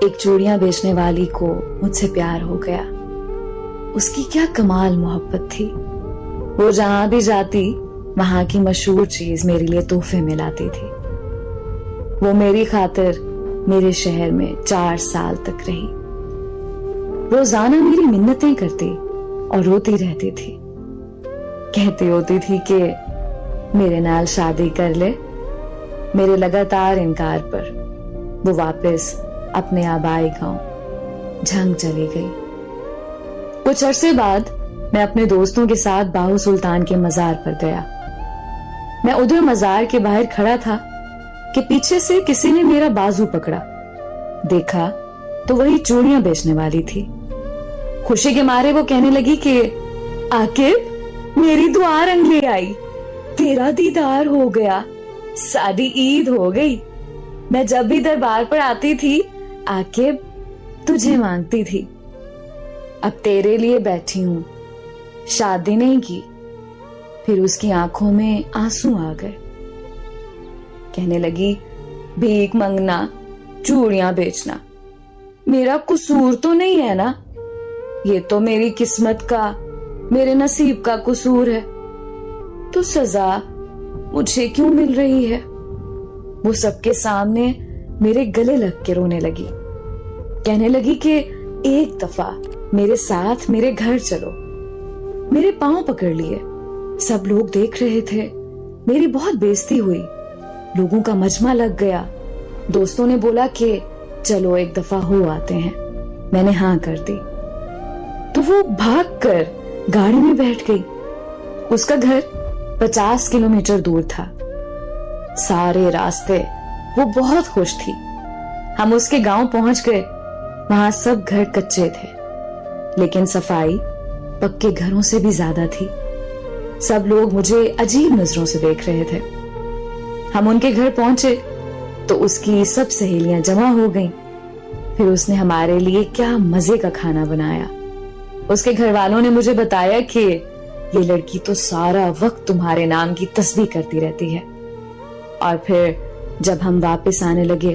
ایک چوڑیاں بیچنے والی کو مجھ سے پیار ہو گیا. اس کی کیا کمال محبت تھی. وہ جہاں بھی جاتی وہاں کی مشہور چیز میرے لیے تحفے میں لاتی تھی. وہ میری خاطر میرے شہر میں 4 سال تک رہی. روزانہ میری منتیں کرتی اور روتی رہتی تھی. کہتی ہوتی تھی کہ میرے نال شادی کر لے. میرے لگاتار انکار پر وہ واپس اپنے آبائی گاؤں جھنگ چلی گئی. کچھ عرصے بعد میں اپنے دوستوں کے ساتھ باہو سلطان کے مزار پر گیا. میں ادھر مزار کے باہر کھڑا تھا کہ پیچھے سے کسی نے میرا بازو پکڑا. دیکھا تو وہی چوڑیاں بیچنے والی تھی. خوشی کے مارے وہ کہنے لگی کہ عاقب میری دعا رنگ لے آئی. تیرا دیدار ہو گیا. ساری عید ہو گئی. میں جب بھی دربار پر آتی تھی عاقب تجھے مانگتی تھی. اب تیرے لیے بیٹھی ہوں. شادی نہیں کی. پھر اس کی آنکھوں میں آنسو آ گئے. کہنے لگی بھیک مانگنا, چوڑیاں بیچنا میرا قصور تو نہیں ہے نا. یہ تو میری قسمت کا, میرے نصیب کا قصور ہے. تو سزا مجھے کیوں مل رہی ہے. وہ سب کے سامنے میرے گلے لگ کے رونے لگی. کہنے لگی کہ ایک دفعہ میرے ساتھ میرے گھر چلو. میرے پاؤں پکڑ لیے. سب لوگ دیکھ رہے تھے. میری بہت بےزتی ہوئی. لوگوں کا مجمع لگ گیا. دوستوں نے بولا کہ چلو ایک دفعہ ہو آتے ہیں. میں نے ہاں کر دی. تو وہ بھاگ کر گاڑی میں بیٹھ گئی. اس کا گھر 50 کلومیٹر دور تھا. سارے راستے وہ بہت خوش تھی. ہم اس کے گاؤں پہنچ گئے. وہاں سب گھر کچے تھے لیکن صفائی پکے گھروں سے بھی زیادہ تھی. سب لوگ مجھے عجیب نظروں سے دیکھ رہے تھے. ہم ان کے گھر پہنچے تو اس کی سب سہیلیاں جمع ہو گئیں. پھر اس نے ہمارے لیے کیا مزے کا کھانا بنایا. اس کے گھر والوں نے مجھے بتایا کہ یہ لڑکی تو سارا وقت تمہارے نام کی تسبیح کرتی رہتی ہے. اور پھر جب ہم واپس آنے لگے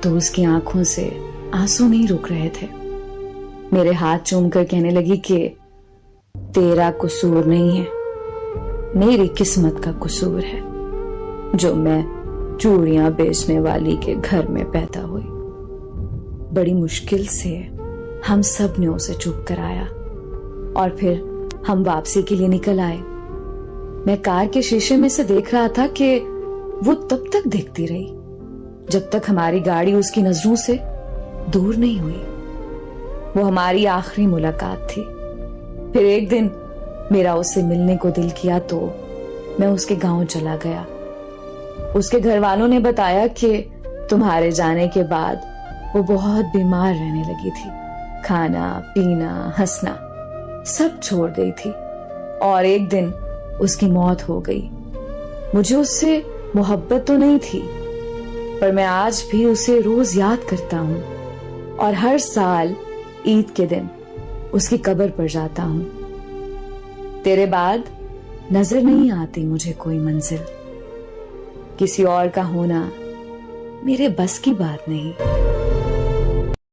تو اس کی آنکھوں سے آنسو نہیں رک رہے تھے. میرے ہاتھ چوم کر کہنے لگی کہ تیرا قصور نہیں ہے, میری قسمت کا قصور ہے جو میں چوڑیاں بیچنے والی کے گھر میں پیدا ہوئی. بڑی مشکل سے ہم سب نے اسے چپ کرایا اور پھر ہم واپسی کے لیے نکل آئے. میں کار کے شیشے میں سے دیکھ رہا تھا کہ وہ تب تک دیکھتی رہی جب تک ہماری گاڑی اس کی نظروں سے دور نہیں ہوئی. وہ ہماری آخری ملاقات تھی. پھر ایک دن میرا اس سے ملنے کو دل کیا تو میں اس کے گاؤں چلا گیا. اس کے گھر والوں نے بتایا کہ تمہارے جانے کے بعد وہ بہت بیمار رہنے لگی تھی. کھانا پینا ہنسنا سب چھوڑ گئی تھی اور ایک دن اس کی موت ہو گئی. مجھے اس سے محبت تو نہیں تھی پر میں آج بھی اسے روز یاد کرتا ہوں اور ہر سال عید کے دن اس کی قبر پر جاتا ہوں. تیرے بعد نظر نہیں آتی مجھے کوئی منزل. کسی اور کا ہونا میرے بس کی بات نہیں.